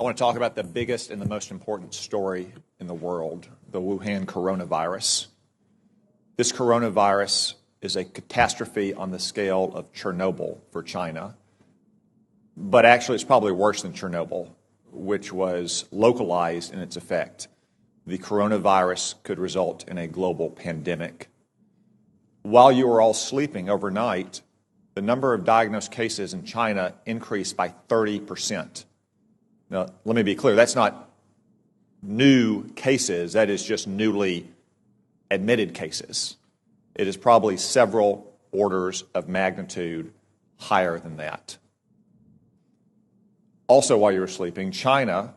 I want to talk about the biggest and the most important story in the world, the Wuhan coronavirus. This coronavirus is a catastrophe on the scale of Chernobyl for China, but actually it's probably worse than Chernobyl, which was localized in its effect. The coronavirus could result in a global pandemic. While you were all sleeping overnight, the number of diagnosed cases in China increased by 30%. Now, let me be clear, that's not new cases, that is just newly admitted cases. It is probably several orders of magnitude higher than that. Also, while you were sleeping, China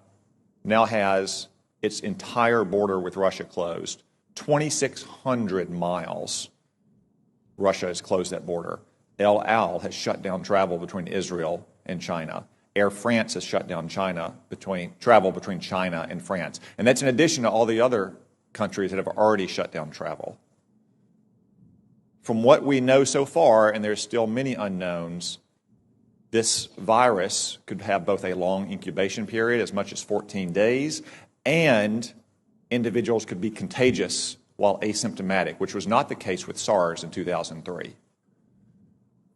now has its entire border with Russia closed. 2,600 miles, Russia has closed that border. El Al has shut down travel between Israel and China. Air France has shut down travel between China and France. And that's in addition to all the other countries that have already shut down travel. From what we know so far, and there's still many unknowns, this virus could have both a long incubation period, as much as 14 days, and individuals could be contagious while asymptomatic, which was not the case with SARS in 2003.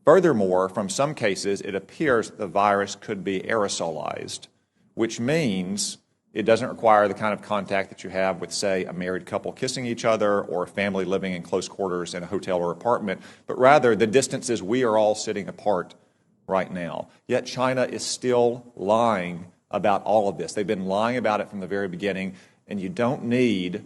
Furthermore, from some cases, it appears that the virus could be aerosolized, which means it doesn't require the kind of contact that you have with, say, a married couple kissing each other or a family living in close quarters in a hotel or apartment, but rather the distances we are all sitting apart right now. Yet China is still lying about all of this. They've been lying about it from the very beginning, and you don't need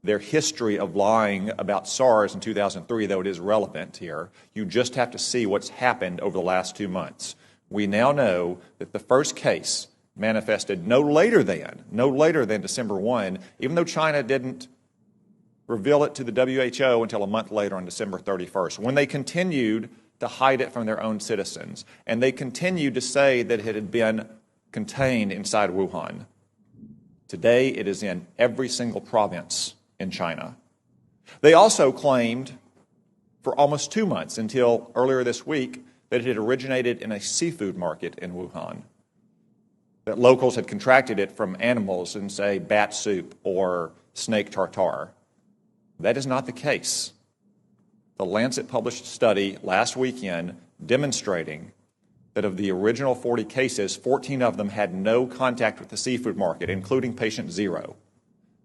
their history of lying about SARS in 2003, though it is relevant here. You just have to see what's happened over the last 2 months. We now know that the first case manifested no later than December 1, even though China didn't reveal it to the WHO until a month later on December 31st, when they continued to hide it from their own citizens. And they continued to say that it had been contained inside Wuhan. Today, it is in every single province in China. They also claimed for almost 2 months, until earlier this week, that it had originated in a seafood market in Wuhan, that locals had contracted it from animals in, say, bat soup or snake tartare. That is not the case. The Lancet published a study last weekend demonstrating that of the original 40 cases, 14 of them had no contact with the seafood market, including patient 0.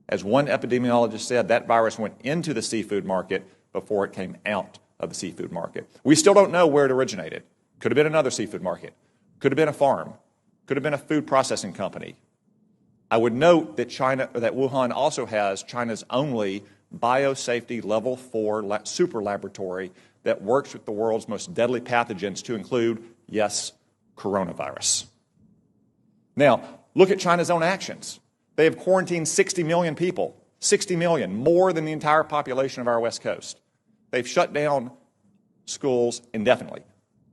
As one epidemiologist said, that virus went into the seafood market before it came out of the seafood market. We still don't know where it originated. Could have been another seafood market. Could have been a farm. Could have been a food processing company. I would note that Wuhan also has China's only biosafety level 4 super laboratory that works with the world's most deadly pathogens, to include, yes, coronavirus. Now, look at China's own actions. They have quarantined 60 million people, 60 million, more than the entire population of our West Coast. They've shut down schools indefinitely.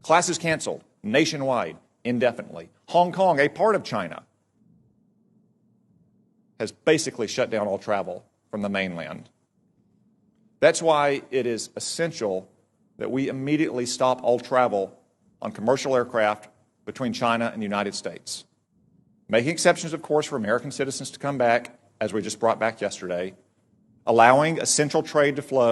Classes canceled nationwide indefinitely. Hong Kong, a part of China, has basically shut down all travel from the mainland. That's why it is essential that we immediately stop all travel on commercial aircraft between China and the United States. Making exceptions, of course, for American citizens to come back, as we just brought back yesterday, allowing essential trade to flow